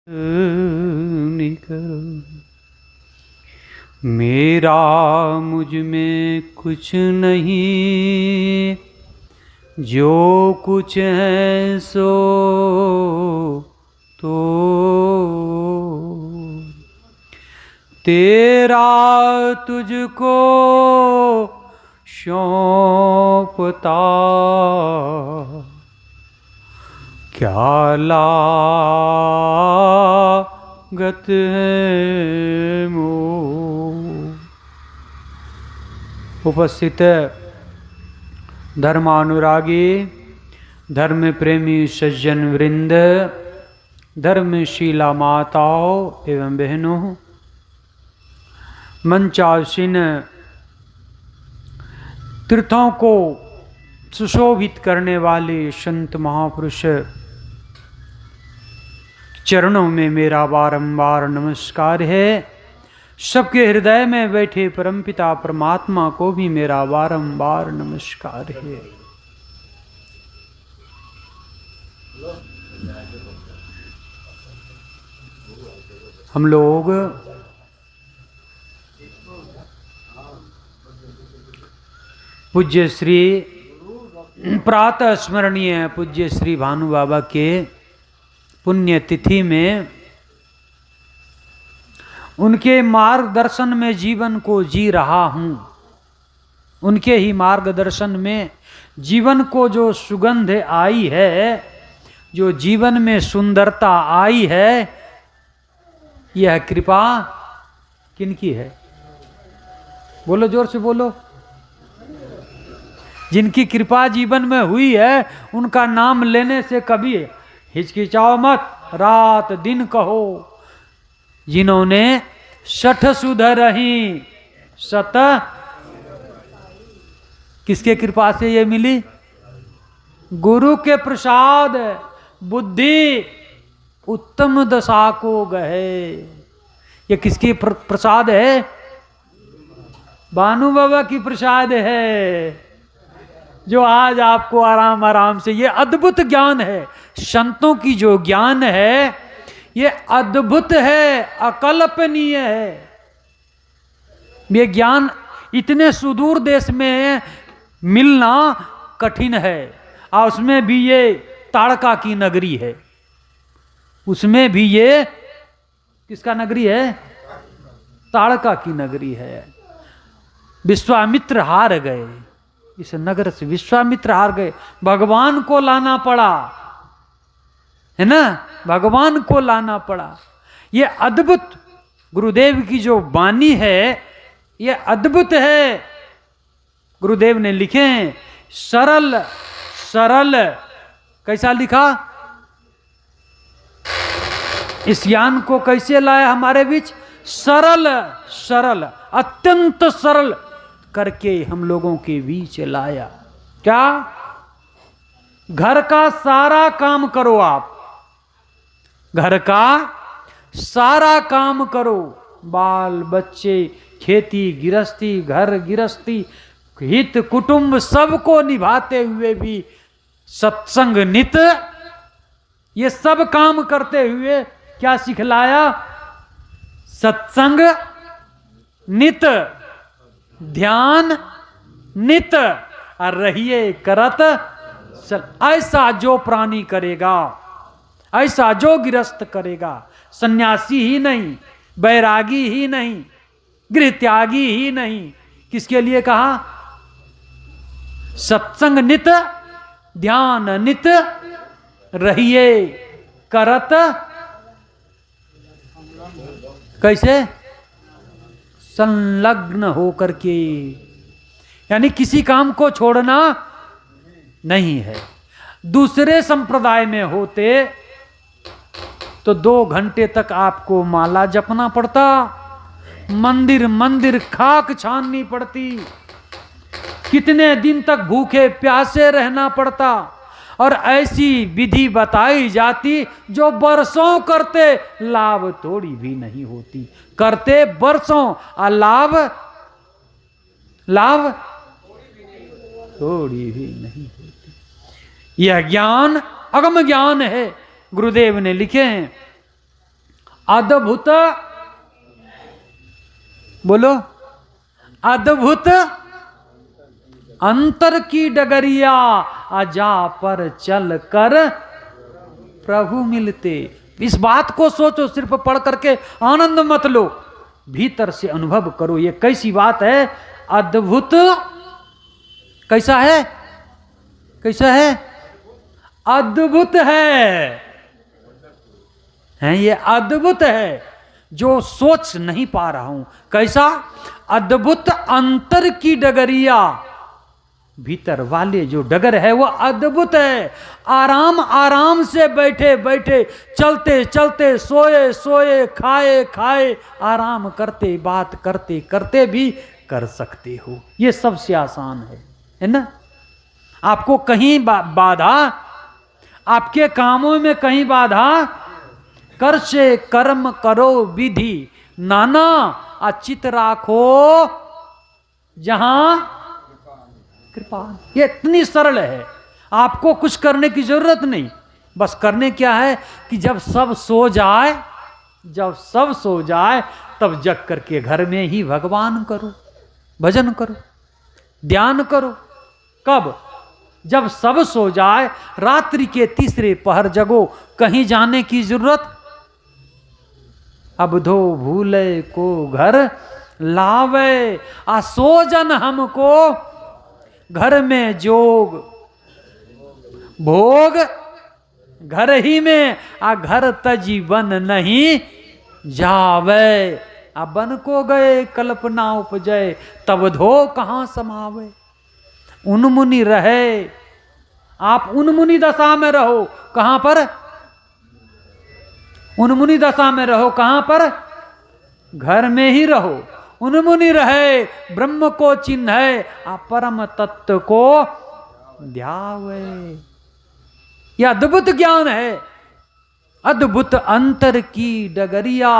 करो। मेरा मुझ में कुछ नहीं, जो कुछ है सो तो तेरा तुझको सौंपता, क्या लागत है मोह। उपस्थित धर्मानुरागी, धर्म प्रेमी सज्जन वृंद, धर्मशीला माताओं एवं बहनों, मंचासीन तीर्थों को सुशोभित करने वाले संत महापुरुष चरणों में मेरा बारंबार नमस्कार है। सबके हृदय में बैठे परमपिता परमात्मा को भी मेरा बारंबार नमस्कार है। हम लोग पूज्य श्री प्रातः स्मरणीय पूज्य श्री भानु बाबा के पुण्य तिथि में उनके मार्गदर्शन में जीवन को जी रहा हूँ। उनके ही मार्गदर्शन में जीवन को जो सुगंध आई है, जो जीवन में सुंदरता आई है, यह कृपा किनकी है? बोलो, जोर से बोलो। जिनकी कृपा जीवन में हुई है उनका नाम लेने से कभी हिचकिचाओ मत, रात दिन कहो। जिन्होंने सठ सुधरही सत, किसके कृपा से ये मिली? गुरु के प्रसाद बुद्धि उत्तम दशा को गए। ये किसकी प्रसाद है? भानु बाबा की प्रसाद है, जो आज आपको आराम आराम से, ये अद्भुत ज्ञान है। संतों की जो ज्ञान है ये अद्भुत है, अकल्पनीय है। ये ज्ञान इतने सुदूर देश में मिलना कठिन है, और उसमें भी ये ताड़का की नगरी है। उसमें भी ये किसका नगरी है? ताड़का की नगरी है। विश्वामित्र हार गए, इस नगर से विश्वामित्र हार गए। भगवान को लाना पड़ा, है ना? भगवान को लाना पड़ा। ये अद्भुत गुरुदेव की जो वाणी है, ये अद्भुत है। गुरुदेव ने लिखे हैं सरल सरल। कैसा लिखा? इस ज्ञान को कैसे लाया हमारे बीच? सरल सरल, अत्यंत सरल करके हम लोगों के बीच लाया। क्या? घर का सारा काम करो आप, घर का सारा काम करो। बाल बच्चे, खेती गृहस्थी, घर गृहस्थी, हित कुटुंब सबको निभाते हुए भी सत्संग नित, ये सब काम करते हुए क्या सिखलाया? सत्संग नित, ध्यान नित, और रहिए करत चल। ऐसा जो प्राणी करेगा, ऐसा जो गृहस्थ करेगा, सन्यासी ही नहीं, बैरागी ही नहीं, गृह त्यागी ही नहीं, किसके लिए कहा? सत्संग नित, ध्यान नित, रहिए करत। कैसे? संलग्न होकर के, यानी किसी काम को छोड़ना नहीं है। दूसरे संप्रदाय में होते तो 2 घंटे तक आपको माला जपना पड़ता, मंदिर मंदिर खाक छाननी पड़ती, कितने दिन तक भूखे प्यासे रहना पड़ता, और ऐसी विधि बताई जाती जो बरसों करते लाभ थोड़ी भी नहीं होती। करते बरसों और लाभ थोड़ी भी नहीं होती। यह ज्ञान अगम ज्ञान है। गुरुदेव ने लिखे हैं अद्भुत, बोलो, अद्भुत अंतर की डगरिया, अजा पर चल कर प्रभु मिलते। इस बात को सोचो, सिर्फ पढ़ करके आनंद मत लो, भीतर से अनुभव करो। ये कैसी बात है, अद्भुत, कैसा है, कैसा है, अद्भुत है ये अद्भुत है, जो सोच नहीं पा रहा हूं। कैसा अद्भुत अंतर की डगरिया, भीतर वाले जो डगर है वो अद्भुत है। आराम आराम से बैठे बैठे, चलते चलते, सोए सोए, खाए खाए, आराम करते, बात करते करते भी कर सकते हो। ये सबसे आसान है ना। आपको कहीं बाधा, आपके कामों में कहीं बाधा, कर से कर्म करो विधि, नाना अचित राखो जहां कृपा। ये इतनी सरल है, आपको कुछ करने की जरूरत नहीं। बस करने क्या है कि जब सब सो जाए, जब सब सो जाए तब जग करके घर में ही भगवान करो, भजन करो, ध्यान करो। कब? जब सब सो जाए, रात्रि के तीसरे पहर जगो, कहीं जाने की जरूरत। अब धो भूले को घर लावे, असोजन हमको घर में जोग भोग, घर ही में आ घर तजी बन नहीं जावे। अब बन को गए कल्पना उपजय, तब धो कहाँ समावे। उन्मुनि रहे, आप उन्मुनि दशा में रहो। कहां पर? उन्मुनि दशा में रहो। कहां पर? घर में ही रहो। उन्मुनि रहे, ब्रह्म को चिन्हे, परम तत्व को ध्यावे। यह अद्भुत ज्ञान है। अद्भुत अंतर की डगरिया,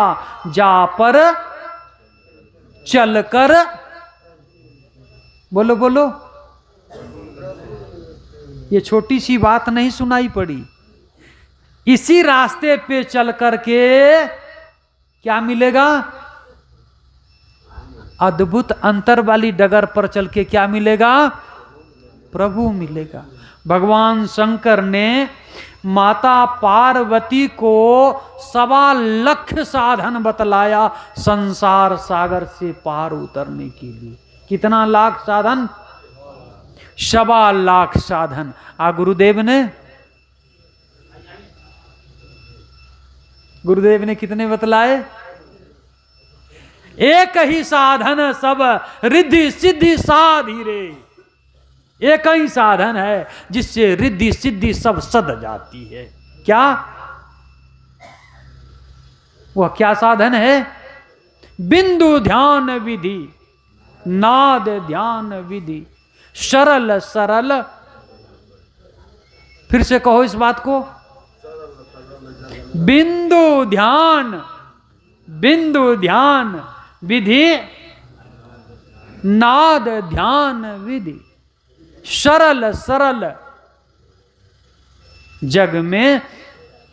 जा पर चलकर, बोलो बोलो, ये छोटी सी बात नहीं सुनाई पड़ी। इसी रास्ते पे चल करके क्या मिलेगा? अद्भुत अंतर वाली डगर पर चल के क्या मिलेगा? प्रभु मिलेगा। भगवान शंकर ने माता पार्वती को 1.25 लाख साधन बतलाया संसार सागर से पार उतरने के लिए। कितना लाख साधन? 1.25 लाख साधन। गुरुदेव ने कितने बतलाए? एक ही साधन सब रिद्धि सिद्धि साधी रे। एक ही साधन है जिससे रिद्धि सिद्धि सब सद जाती है। क्या? वह क्या साधन है? बिंदु ध्यान विधि, नाद ध्यान विधि, सरल सरल। फिर से कहो इस बात को। बिंदु ध्यान, बिंदु ध्यान विधि, नाद ध्यान विधि, सरल सरल। जग में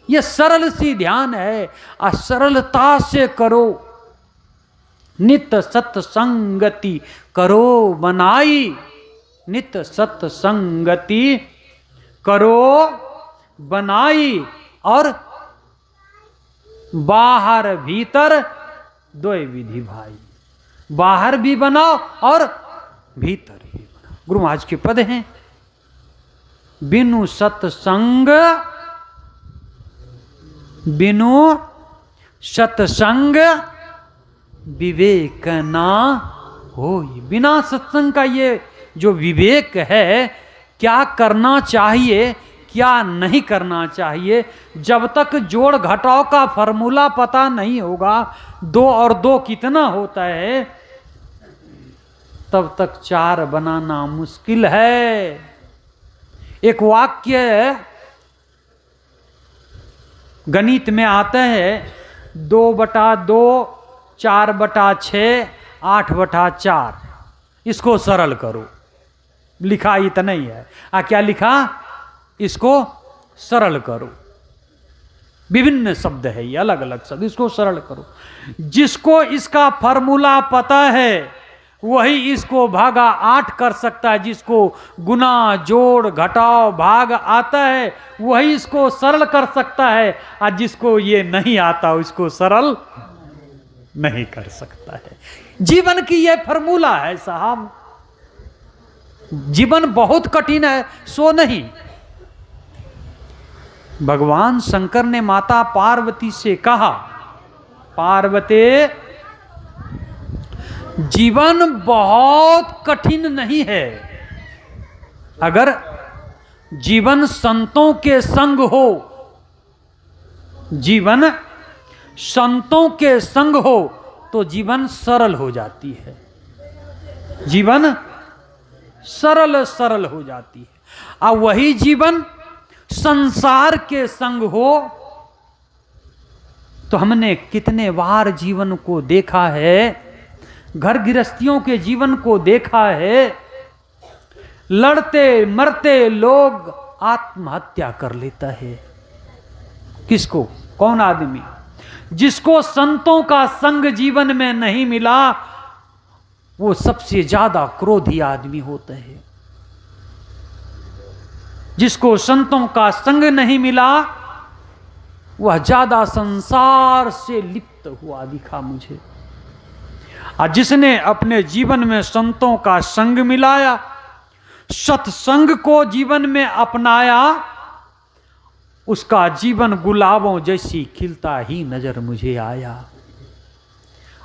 यह सरल सी ध्यान है, सरलता से करो। नित्य सत्संगति करो बनाई, नित्य सत्संगति करो बनाई, और बाहर भीतर दो विधि भाई। बाहर भी बनाओ और भीतर भी बनाओ। गुरु महाराज के पद हैं, बिनु सत्संग, बिनु सत्संग विवेक ना होई। बिना सत्संग का ये जो विवेक है, क्या करना चाहिए क्या नहीं करना चाहिए, जब तक जोड़ घटाव का फॉर्मूला पता नहीं होगा, 2 और 2 कितना होता है, तब तक 4 बनाना मुश्किल है। एक वाक्य गणित में आता है, 2/2, 4/6, 8/4। इसको सरल करो। लिखा इतना ही है। क्या लिखा? इसको सरल करो। विभिन्न शब्द है ये, अलग अलग शब्द, इसको सरल करो। जिसको इसका फॉर्मूला पता है वही इसको भागा 8 कर सकता है। जिसको गुना जोड़ घटाव भाग आता है वही इसको सरल कर सकता है, और जिसको ये नहीं आता उसको सरल नहीं कर सकता है। जीवन की यह फॉर्मूला है साहब। जीवन बहुत कठिन है सो नहीं। भगवान शंकर ने माता पार्वती से कहा, पार्वती जीवन बहुत कठिन नहीं है। अगर जीवन संतों के संग हो, जीवन संतों के संग हो तो जीवन सरल हो जाती है। जीवन सरल सरल हो जाती है। और वही जीवन संसार के संग हो तो हमने कितने बार जीवन को देखा है, घर गृहस्थियों के जीवन को देखा है, लड़ते मरते लोग आत्महत्या कर लेता है। किसको? कौन आदमी? जिसको संतों का संग जीवन में नहीं मिला वो सबसे ज्यादा क्रोधी आदमी होता है। जिसको संतों का संग नहीं मिला वह ज्यादा संसार से लिप्त हुआ दिखा मुझे। और जिसने अपने जीवन में संतों का संग मिलाया, सत्संग को जीवन में अपनाया, उसका जीवन गुलाबों जैसी खिलता ही नजर मुझे आया।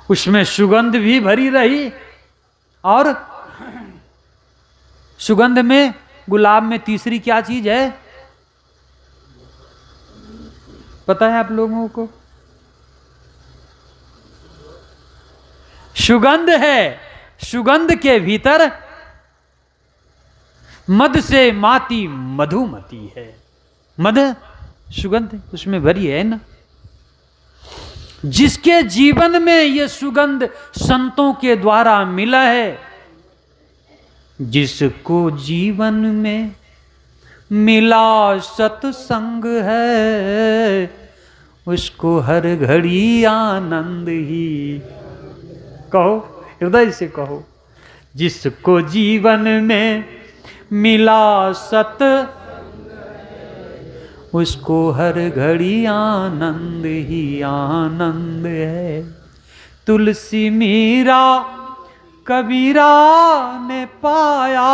उसमें सुगंध भी भरी रही, और सुगंध में, गुलाब में तीसरी क्या चीज है पता है आप लोगों को? सुगंध है। सुगंध के भीतर मद से माती मधुमती है। मद सुगंध उसमें भरी है ना। जिसके जीवन में ये सुगंध संतों के द्वारा मिला है, जिसको जीवन में मिला सत्संग है, उसको हर घड़ी आनंद ही। कहो, हृदय से कहो, जिसको जीवन में मिला सत, उसको हर घड़ी आनंद ही आनंद है। तुलसी मीरा कबीरा ने पाया,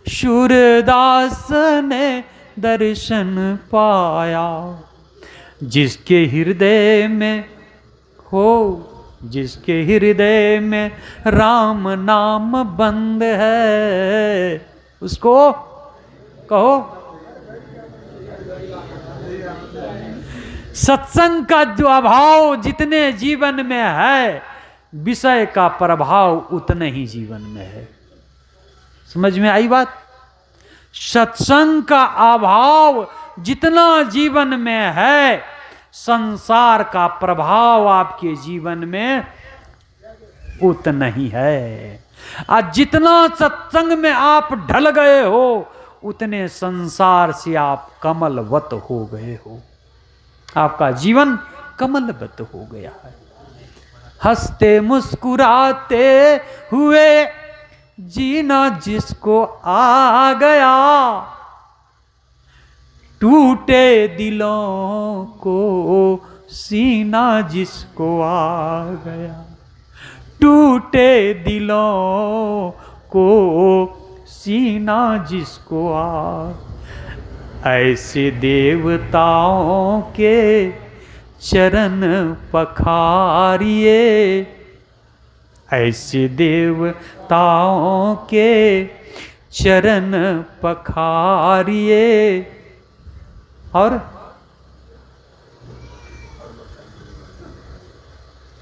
सूरदास ने दर्शन पाया। जिसके हृदय में हो, जिसके हृदय में राम नाम बंद है, उसको कहो। सत्संग का जो अभाव जितने जीवन में है, विषय का प्रभाव उतने ही जीवन में है। समझ में आई बात? सत्संग का अभाव जितना जीवन में है, संसार का प्रभाव आपके जीवन में उतना ही है। और जितना सत्संग में आप ढल गए हो, उतने संसार से आप कमलवत हो गए हो। आपका जीवन कमलवत हो गया है। हंसते मुस्कुराते हुए जीना जिसको आ गया, टूटे दिलों को सीना जिसको आ गया, टूटे दिलों को सीना जिसको आ। ऐसे देवताओं के चरण पखारिए, ऐसे देवताओं के चरण पखारिए। और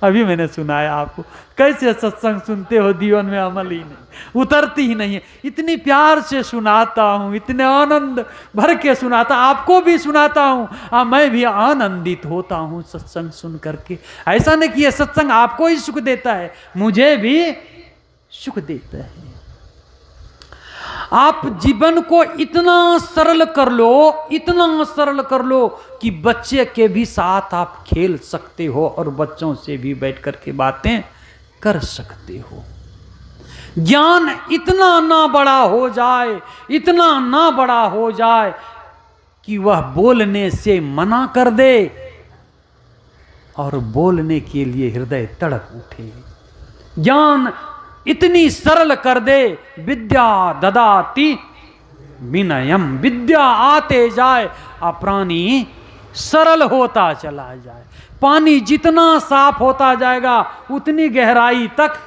अभी मैंने सुनाया आपको, कैसे सत्संग सुनते हो, जीवन में अमल ही नहीं, उतरती ही नहीं है। इतनी प्यार से सुनाता हूँ, इतने आनंद भर के सुनाता, आपको भी सुनाता हूँ, मैं भी आनंदित होता हूँ सत्संग सुन करके। ऐसा नहीं कि यह सत्संग आपको ही सुख देता है, मुझे भी सुख देता है। आप जीवन को इतना सरल कर लो, इतना सरल कर लो कि बच्चे के भी साथ आप खेल सकते हो और बच्चों से भी बैठ कर के बातें कर सकते हो। ज्ञान इतना ना बड़ा हो जाए, इतना ना बड़ा हो जाए कि वह बोलने से मना कर दे और बोलने के लिए हृदय तड़प उठे। ज्ञान इतनी सरल कर दे, विद्या ददाति विनयम, विद्या आते जाए और प्राणी सरल होता चला जाए। पानी जितना साफ होता जाएगा उतनी गहराई तक।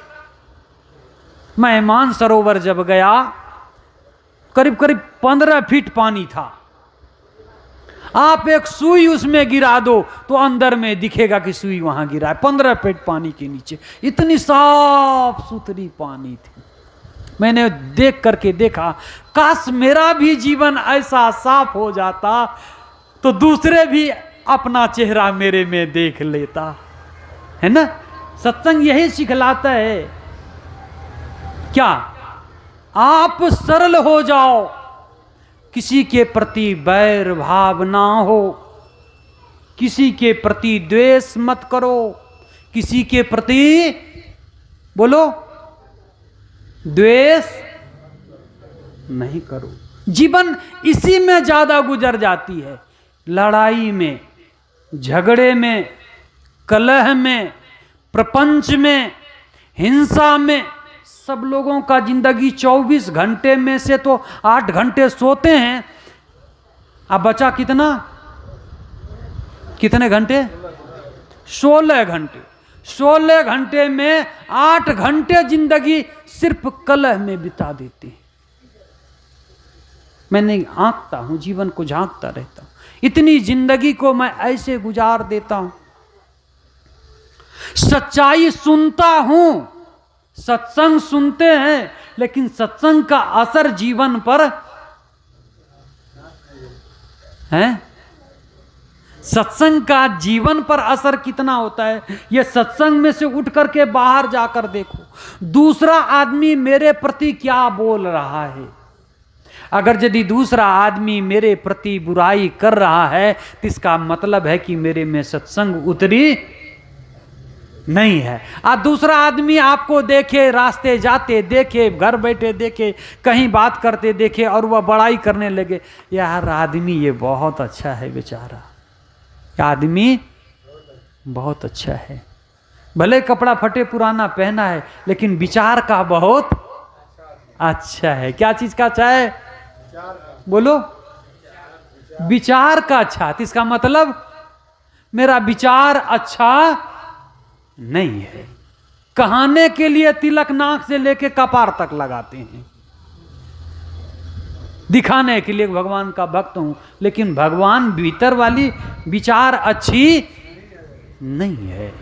मैं मानसरोवर जब गया, करीब करीब 15 फीट पानी था। आप एक सुई उसमें गिरा दो तो अंदर में दिखेगा कि सुई वहां गिरा है। 15 फीट पानी के नीचे इतनी साफ सुथरी पानी थी। मैंने देख करके देखा, काश मेरा भी जीवन ऐसा साफ हो जाता तो दूसरे भी अपना चेहरा मेरे में देख लेता, है ना। सत्संग यही सिखलाता है, क्या आप सरल हो जाओ, किसी के प्रति बैर भाव ना हो, किसी के प्रति द्वेष मत करो, किसी के प्रति बोलो द्वेष नहीं करो। जीवन इसी में ज्यादा गुजर जाती है, लड़ाई में, झगड़े में, कलह में, प्रपंच में, हिंसा में। सब लोगों का जिंदगी 24 घंटे में से तो 8 घंटे सोते हैं। अब बचा कितना, कितने घंटे? 16 घंटे। 16 घंटे में 8 घंटे जिंदगी सिर्फ कलह में बिता देते हैं। मैंने आंकता हूं, जीवन को झांकता रहता हूं, इतनी जिंदगी को मैं ऐसे गुजार देता हूं। सच्चाई सुनता हूं, सत्संग सुनते हैं, लेकिन सत्संग का असर जीवन पर है। सत्संग का जीवन पर असर कितना होता है, यह सत्संग में से उठ करके बाहर जाकर देखो, दूसरा आदमी मेरे प्रति क्या बोल रहा है। अगर यदि दूसरा आदमी मेरे प्रति बुराई कर रहा है तो इसका मतलब है कि मेरे में सत्संग उतरी नहीं है। दूसरा आदमी आपको देखे, रास्ते जाते देखे, घर बैठे देखे, कहीं बात करते देखे और वह बड़ाई करने लगे, यार आदमी ये बहुत अच्छा है, बेचारा आदमी बहुत अच्छा है, भले कपड़ा फटे पुराना पहना है लेकिन विचार का बहुत अच्छा है। क्या चीज का अच्छा है? बोलो, विचार का अच्छा। तो इसका मतलब मेरा विचार अच्छा नहीं है। कहाने के लिए तिलक नाक से लेके कपार तक लगाते हैं, दिखाने के लिए भगवान का भक्त हूं, लेकिन भगवान भीतर वाली विचार अच्छी नहीं है।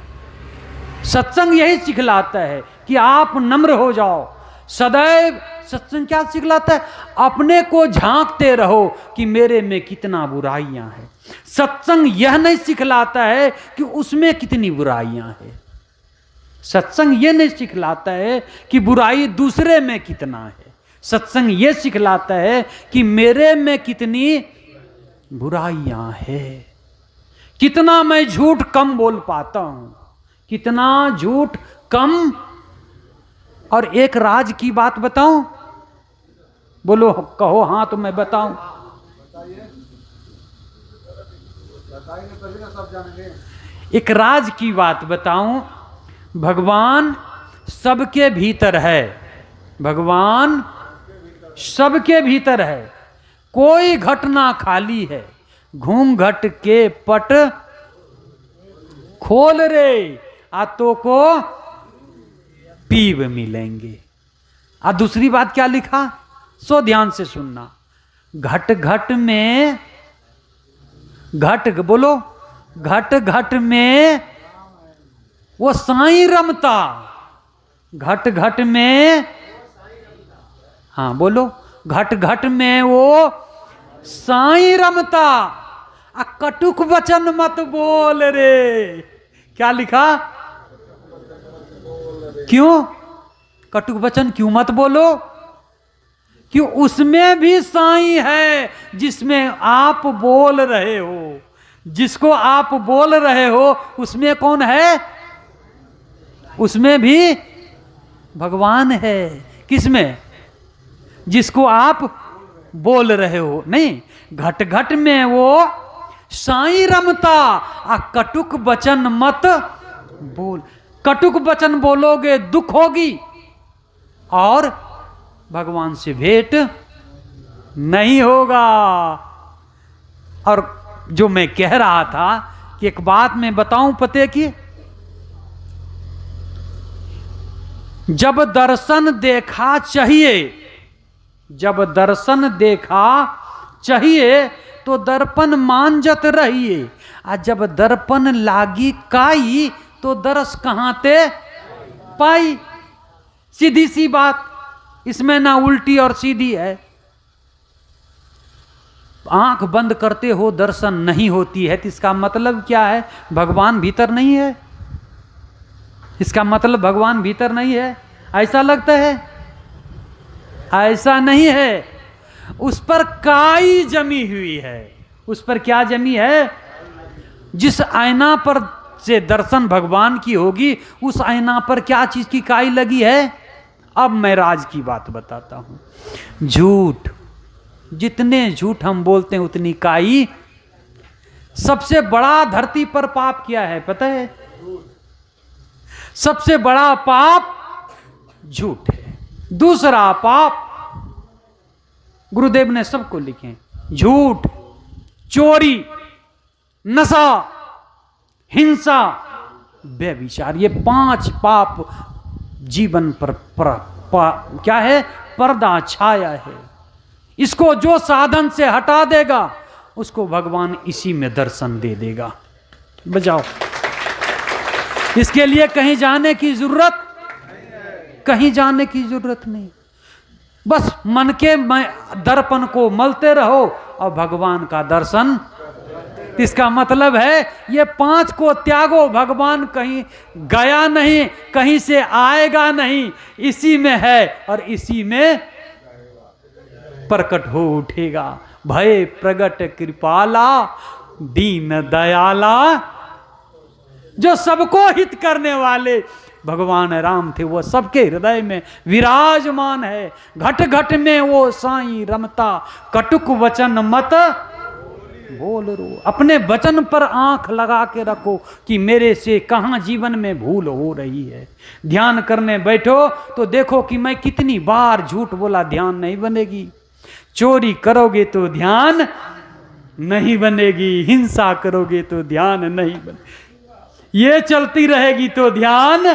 सत्संग यही सिखलाता है कि आप नम्र हो जाओ सदैव। सत्संग क्या सिखलाता है? अपने को झांकते रहो कि मेरे में कितना बुराइयां हैं। सत्संग यह नहीं सिखलाता है कि उसमें कितनी बुराइयां हैं। सत्संग यह नहीं सिखलाता है कि बुराई दूसरे में कितना है। सत्संग यह सिखलाता है कि मेरे में कितनी बुराइयां हैं, कितना मैं झूठ कम बोल पाता हूं, कितना झूठ कम। और एक राज की बात बताऊं? बोलो, कहो हाँ तो मैं बताऊं। एक राज की बात बताऊं। भगवान सबके भीतर है, भगवान सबके भीतर है। कोई घटना खाली है, घूंघट के पट खोल रे, आतो को पीब मिलेंगे। दूसरी बात क्या लिखा, सो ध्यान से सुनना। घट घट में, घट बोलो, घट घट में वो साईं रमता, घट घट में, हाँ बोलो, घट घट में वो साईं रमता। कटुक वचन मत बोल रे। क्या लिखा? क्यों कटुक वचन क्यों मत बोलो? कि उसमें भी साईं है जिसमें आप बोल रहे हो। जिसको आप बोल रहे हो उसमें कौन है? उसमें भी भगवान है। किसमें? जिसको आप बोल रहे हो। नहीं, घट घट में वो साईं रमता। आ कटुक वचन मत बोल। कटुक वचन बोलोगे दुख होगी और भगवान से भेंट नहीं होगा। और जो मैं कह रहा था कि एक बात मैं बताऊं पते की, जब दर्शन देखा चाहिए, जब दर्शन देखा चाहिए तो दर्पण मांजत रहिए। आ जब दर्पण लागी काई तो दरस कहां ते पाई। सीधी सी बात, इसमें ना उल्टी और सीधी है। आंख बंद करते हो दर्शन नहीं होती है तो इसका मतलब क्या है? भगवान भीतर नहीं है। इसका मतलब भगवान भीतर नहीं है, ऐसा लगता है? ऐसा नहीं है। उस पर काई जमी हुई है। उस पर क्या जमी है? जिस आईना पर से दर्शन भगवान की होगी उस आईना पर क्या चीज की काई लगी है? अब मैं राज की बात बताता हूं। झूठ। जितने झूठ हम बोलते हैं उतनी काई। सबसे बड़ा धरती पर पाप क्या है पता है? सबसे बड़ा पाप झूठ है। दूसरा पाप गुरुदेव ने सबको लिखे, झूठ, चोरी, नशा, हिंसा, व्यभिचार। ये 5 पाप जीवन पर क्या है? पर्दा छाया है। इसको जो साधन से हटा देगा उसको भगवान इसी में दर्शन दे देगा। बजाओ। इसके लिए कहीं जाने की जरूरत, कहीं जाने की जरूरत नहीं। बस मन के दर्पण को मलते रहो और भगवान का दर्शन। इसका मतलब है ये 5 को त्यागो। भगवान कहीं गया नहीं, कहीं से आएगा नहीं, इसी में है और इसी में प्रकट हो उठेगा। भय प्रगट कृपाला दीन दयाला। जो सबको हित करने वाले भगवान राम थे वो सबके हृदय में विराजमान है। घट घट में वो साईं रमता। कटुक वचन मत बोल रो। अपने वचन पर आंख लगा के रखो कि मेरे से कहां जीवन में भूल हो रही है। ध्यान करने बैठो तो देखो कि मैं कितनी बार झूठ बोला, ध्यान नहीं बनेगी। चोरी करोगे तो ध्यान नहीं बनेगी, हिंसा करोगे तो ध्यान नहीं बनेगी, ये चलती रहेगी तो ध्यान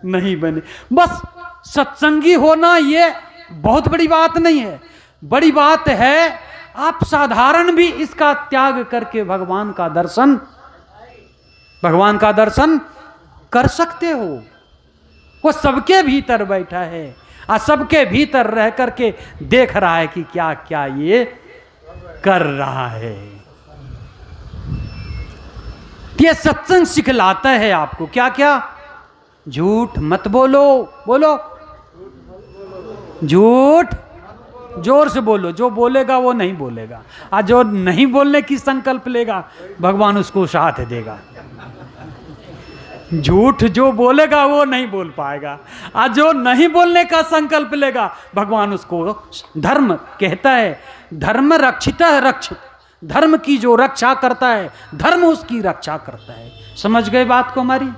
नहीं बने। बस सत्संगी होना ये बहुत बड़ी बात नहीं है। बड़ी बात है आप साधारण भी इसका त्याग करके भगवान का दर्शन कर सकते हो। वो सबके भीतर बैठा है और सबके भीतर रह करके देख रहा है कि क्या क्या ये कर रहा है। ये सत्संग सिखलाता है आपको क्या क्या। झूठ मत बोलो, बोलो झूठ जोर से बोलो। जो बोलेगा वो नहीं बोलेगा, और जो नहीं बोलने की संकल्प लेगा भगवान उसको साथ देगा। झूठ जो बोलेगा वो नहीं बोल पाएगा, और जो नहीं बोलने का संकल्प लेगा भगवान उसको धर्म कहता है। धर्म रक्षिता है, रक्षित। धर्म की जो रक्षा करता है धर्म उसकी रक्षा करता है। समझ गए बात को हमारी?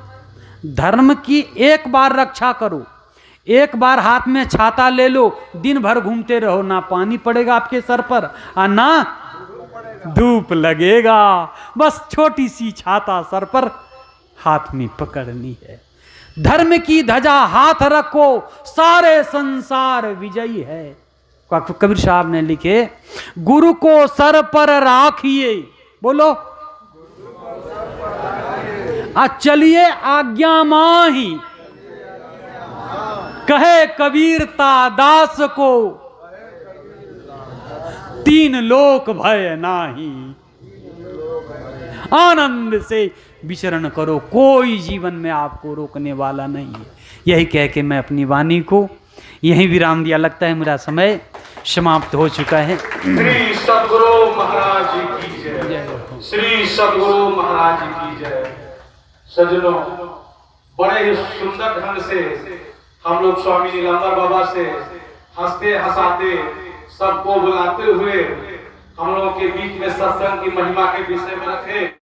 धर्म की एक बार रक्षा करो। एक बार हाथ में छाता ले लो, दिन भर घूमते रहो, ना पानी पड़ेगा आपके सर पर और ना धूप लगेगा। बस छोटी सी छाता सर पर हाथ में पकड़नी है। धर्म की ध्वजा हाथ रखो, सारे संसार विजयी है। कबीर साहब ने लिखे, गुरु को सर पर राखिए, बोलो, चलिए आज्ञा माही, कहे कबीरता दास को, तीन लोक भय नाही। आनंद से विचरण करो, कोई जीवन में आपको रोकने वाला नहीं है। यही कह के मैं अपनी वाणी को यहीं विराम दिया, लगता है मेरा समय समाप्त हो चुका है। श्री सद्गुरु महाराज जी की जय, श्री सद्गुरु महाराज जी की जय। सज्जनों, बड़े ही सुंदर ढंग से हम लोग स्वामी नीलांबर बाबा से हंसते हंसाते सबको बुलाते हुए हम लोगों के बीच में सत्संग की महिमा के विषय में रखे।